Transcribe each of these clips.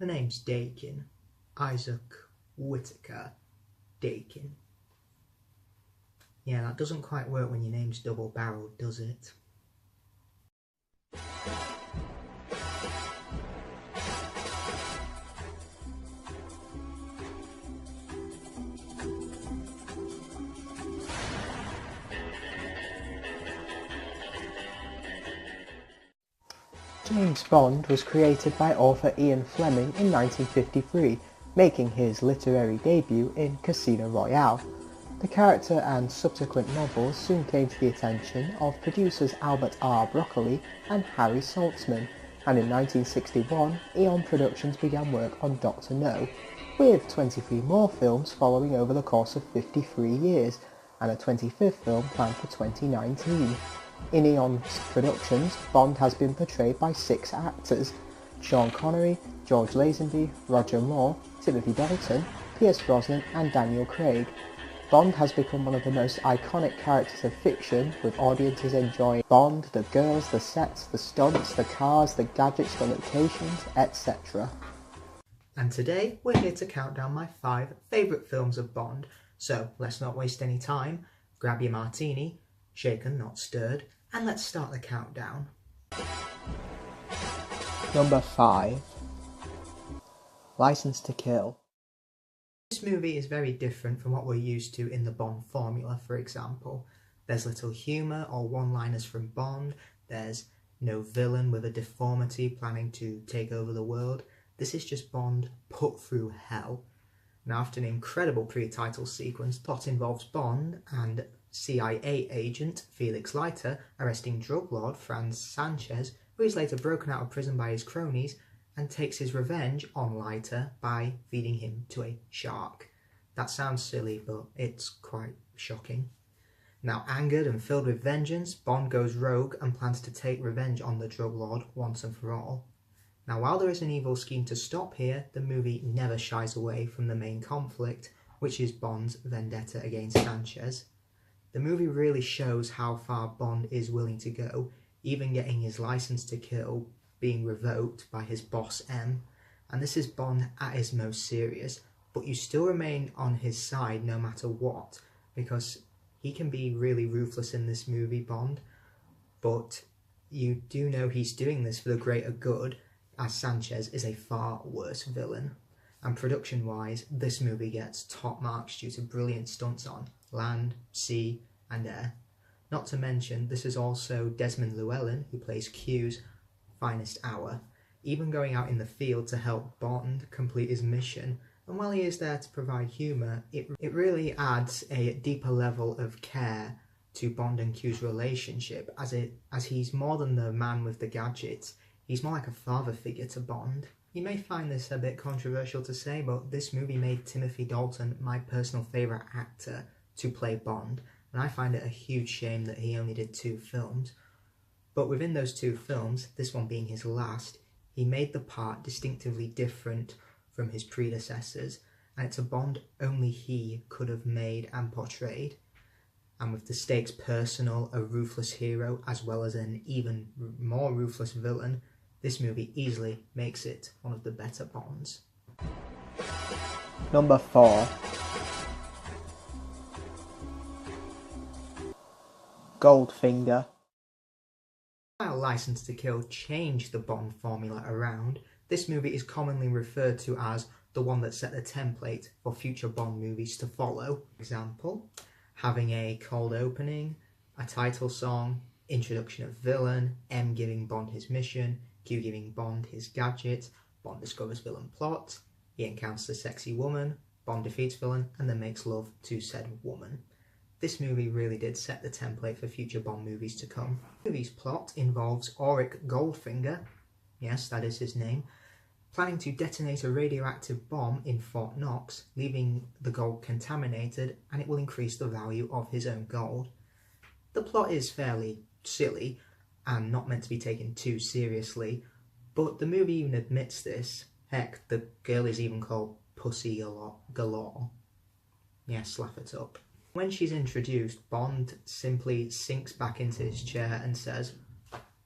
The name's Dakin. Isaac Whittaker-Dakin. Yeah, that doesn't quite work when your name's double-barreled, does it? James Bond was created by author Ian Fleming in 1953, making his literary debut in Casino Royale. The character and subsequent novels soon came to the attention of producers Albert R. Broccoli and Harry Saltzman, and in 1961 Eon Productions began work on Dr. No, with 23 more films following over the course of 53 years, and a 25th film planned for 2019. In Eon's productions, Bond has been portrayed by 6 actors: Sean Connery, George Lazenby, Roger Moore, Timothy Dalton, Pierce Brosnan and Daniel Craig. Bond has become one of the most iconic characters of fiction, with audiences enjoying Bond, the girls, the sets, the stunts, the cars, the gadgets, the locations, etc. And today we're here to count down my 5 favourite films of Bond, so let's not waste any time, grab your martini, shaken not stirred, and let's start the countdown. Number 5. License to Kill. This movie is very different from what we're used to in the Bond formula, for example. There's little humour or one-liners from Bond, there's no villain with a deformity planning to take over the world. This is just Bond put through hell. Now, after an incredible pre-title sequence, the plot involves Bond and CIA agent Felix Leiter arresting drug lord Franz Sanchez, who is later broken out of prison by his cronies and takes his revenge on Leiter by feeding him to a shark. That sounds silly, but it's quite shocking. Now, angered and filled with vengeance, Bond goes rogue and plans to take revenge on the drug lord once and for all. Now, while there is an evil scheme to stop here, the movie never shies away from the main conflict, which is Bond's vendetta against Sanchez. The movie really shows how far Bond is willing to go, even getting his license to kill being revoked by his boss M. And this is Bond at his most serious, but you still remain on his side no matter what, because he can be really ruthless in this movie, Bond, but you do know he's doing this for the greater good, as Sanchez is a far worse villain. And production-wise, this movie gets top marks due to brilliant stunts on land, sea and air. Not to mention, this is also Desmond Llewellyn, who plays Q's finest hour, even going out in the field to help Bond complete his mission. And while he is there to provide humour, it really adds a deeper level of care to Bond and Q's relationship, as he's more than the man with the gadgets. He's more like a father figure to Bond. You may find this a bit controversial to say, but this movie made Timothy Dalton my personal favourite actor to play Bond, and I find it a huge shame that he only did 2 films. But within those 2 films, this one being his last, he made the part distinctively different from his predecessors, and it's a Bond only he could have made and portrayed. And with the stakes personal, a ruthless hero, as well as an even more ruthless villain, this movie easily makes it one of the better Bonds. Number 4. Goldfinger. While License to Kill changed the Bond formula around, this movie is commonly referred to as the one that set the template for future Bond movies to follow. For example, having a cold opening, a title song, introduction of villain, M giving Bond his mission, Q giving Bond his gadget, Bond discovers villain plot, he encounters a sexy woman, Bond defeats villain, and then makes love to said woman. This movie really did set the template for future Bond movies to come. The movie's plot involves Auric Goldfinger, yes, that is his name, planning to detonate a radioactive bomb in Fort Knox, leaving the gold contaminated, and it will increase the value of his own gold. The plot is fairly silly, and not meant to be taken too seriously, but the movie even admits this. Heck, the girl is even called Pussy Galore. Yes, laugh it up. When she's introduced, Bond simply sinks back into his chair and says,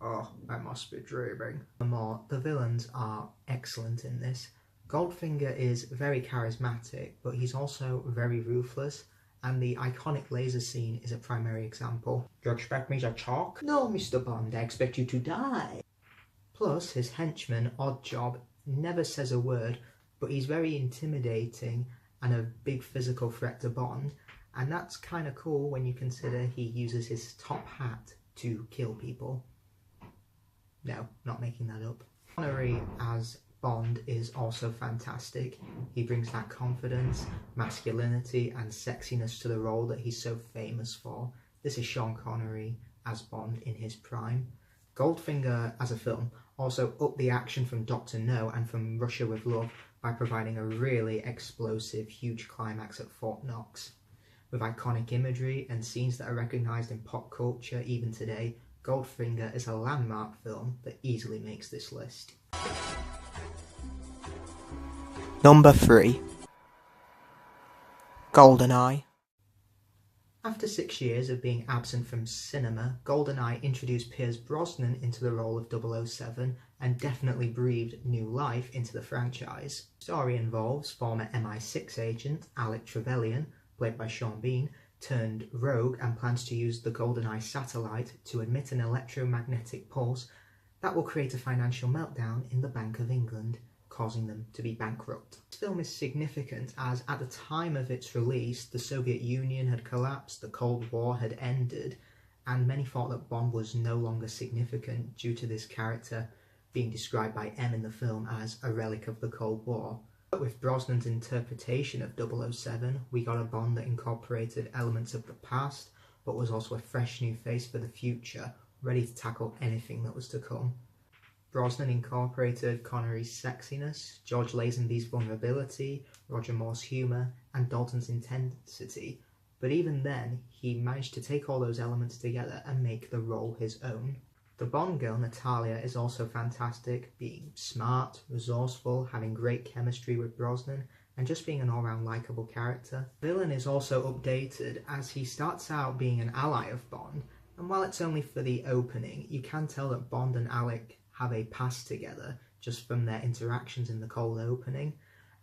"Oh, I must be dreaming." Furthermore, the villains are excellent in this. Goldfinger is very charismatic, but he's also very ruthless, and the iconic laser scene is a primary example. Do you expect me to talk? No, Mr. Bond, I expect you to die. Plus, his henchman, Oddjob, never says a word, but he's very intimidating and a big physical threat to Bond, and that's kind of cool when you consider he uses his top hat to kill people. No, not making that up. Connery as Bond is also fantastic. He brings that confidence, masculinity and sexiness to the role that he's so famous for. This is Sean Connery as Bond in his prime. Goldfinger as a film also upped the action from Dr. No and from Russia with Love by providing a really explosive, huge climax at Fort Knox. With iconic imagery and scenes that are recognised in pop culture even today, Goldfinger is a landmark film that easily makes this list. Number 3. Goldeneye. After 6 years of being absent from cinema, Goldeneye introduced Pierce Brosnan into the role of 007 and definitely breathed new life into the franchise. The story involves former MI6 agent Alec Trevelyan, played by Sean Bean, turned rogue and plans to use the Goldeneye satellite to emit an electromagnetic pulse that will create a financial meltdown in the Bank of England, causing them to be bankrupt. This film is significant as at the time of its release, the Soviet Union had collapsed, the Cold War had ended, and many thought that Bond was no longer significant due to this character being described by M in the film as a relic of the Cold War. But with Brosnan's interpretation of 007, we got a Bond that incorporated elements of the past, but was also a fresh new face for the future, ready to tackle anything that was to come. Brosnan incorporated Connery's sexiness, George Lazenby's vulnerability, Roger Moore's humour, and Dalton's intensity, but even then, he managed to take all those elements together and make the role his own. The Bond girl, Natalia, is also fantastic, being smart, resourceful, having great chemistry with Brosnan, and just being an all-round likeable character. The villain is also updated, as he starts out being an ally of Bond, and while it's only for the opening, you can tell that Bond and Alec have a past together just from their interactions in the cold opening,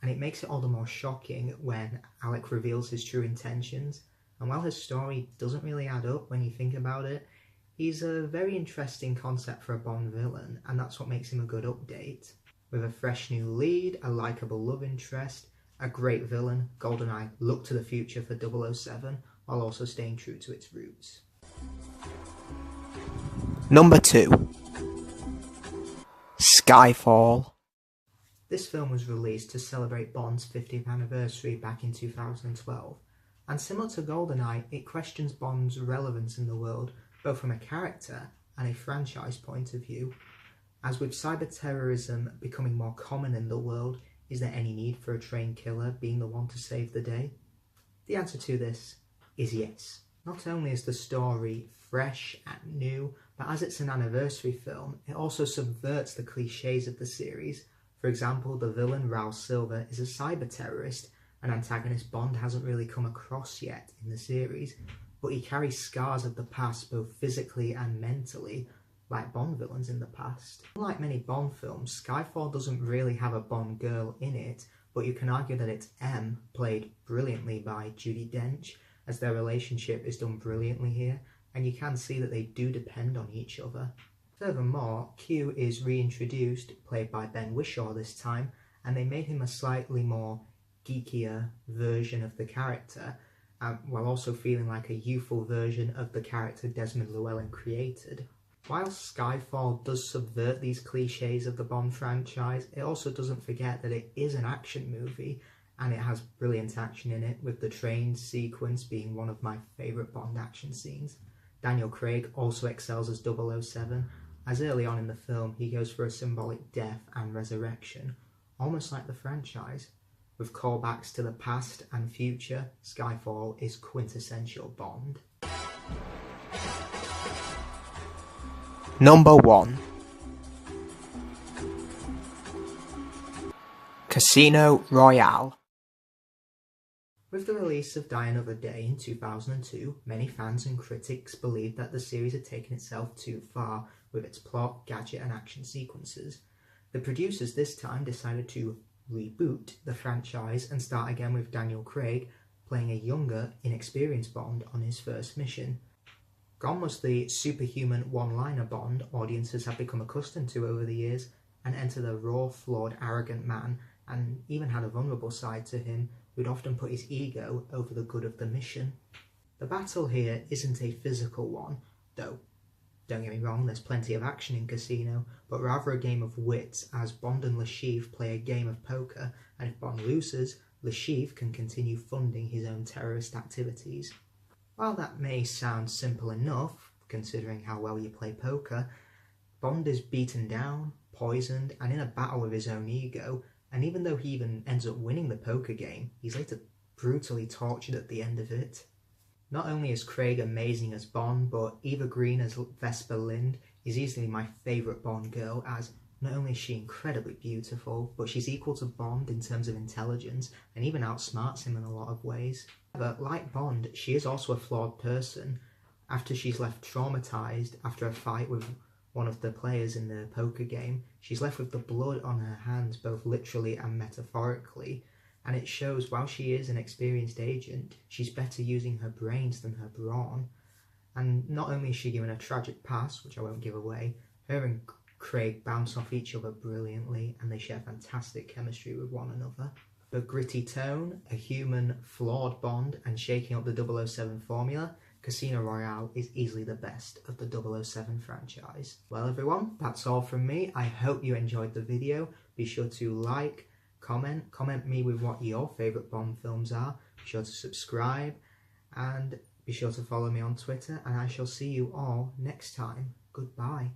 and it makes it all the more shocking when Alec reveals his true intentions. And while his story doesn't really add up when you think about it, he's a very interesting concept for a Bond villain, and that's what makes him a good update. With a fresh new lead, a likeable love interest, a great villain, Goldeneye looked to the future for 007 while also staying true to its roots. Number 2. Skyfall. This film was released to celebrate Bond's 50th anniversary back in 2012, and similar to Goldeneye, it questions Bond's relevance in the world, both from a character and a franchise point of view. As with cyber-terrorism becoming more common in the world, is there any need for a trained killer being the one to save the day? The answer to this is yes. Not only is the story fresh and new, but as it's an anniversary film, it also subverts the cliches of the series. For example, the villain, Raoul Silver, is a cyber-terrorist, an antagonist Bond hasn't really come across yet in the series, but he carries scars of the past both physically and mentally, like Bond villains in the past. Unlike many Bond films, Skyfall doesn't really have a Bond girl in it, but you can argue that it's M, played brilliantly by Judi Dench, as their relationship is done brilliantly here, and you can see that they do depend on each other. Furthermore, Q is reintroduced, played by Ben Whishaw this time, and they made him a slightly more geekier version of the character, while also feeling like a youthful version of the character Desmond Llewellyn created. While Skyfall does subvert these cliches of the Bond franchise, it also doesn't forget that it is an action movie, and it has brilliant action in it, with the train sequence being one of my favourite Bond action scenes. Daniel Craig also excels as 007, as early on in the film he goes for a symbolic death and resurrection, almost like the franchise. With callbacks to the past and future, Skyfall is quintessential Bond. Number 1. Casino Royale. With the release of Die Another Day in 2002, many fans and critics believed that the series had taken itself too far with its plot, gadget and action sequences. The producers this time decided to reboot the franchise and start again with Daniel Craig playing a younger, inexperienced Bond on his first mission. Gone was the superhuman one-liner Bond audiences have become accustomed to over the years, and entered a raw, flawed, arrogant man, and even had a vulnerable side to him who'd often put his ego over the good of the mission. The battle here isn't a physical one, though don't get me wrong, there's plenty of action in Casino, but rather a game of wits as Bond and Le Chiffre play a game of poker, and if Bond loses, Le Chiffre can continue funding his own terrorist activities. While that may sound simple enough, considering how well you play poker, Bond is beaten down, poisoned, and in a battle with his own ego, and even though he even ends up winning the poker game, he's later brutally tortured at the end of it. Not only is Craig amazing as Bond, but Eva Green as Vesper Lynd is easily my favourite Bond girl, as not only is she incredibly beautiful, but she's equal to Bond in terms of intelligence, and even outsmarts him in a lot of ways. But like Bond, she is also a flawed person. After she's left traumatised after a fight with one of the players in the poker game, she's left with the blood on her hands, both literally and metaphorically. And it shows while she is an experienced agent, she's better using her brains than her brawn. And not only is she given a tragic past, which I won't give away, her and Craig bounce off each other brilliantly, and they share fantastic chemistry with one another. The gritty tone, a human, flawed Bond, and shaking up the 007 formula, Casino Royale is easily the best of the 007 franchise. Well everyone, that's all from me. I hope you enjoyed the video. Be sure to like, comment me with what your favourite Bond films are, be sure to subscribe, and be sure to follow me on Twitter, and I shall see you all next time. Goodbye.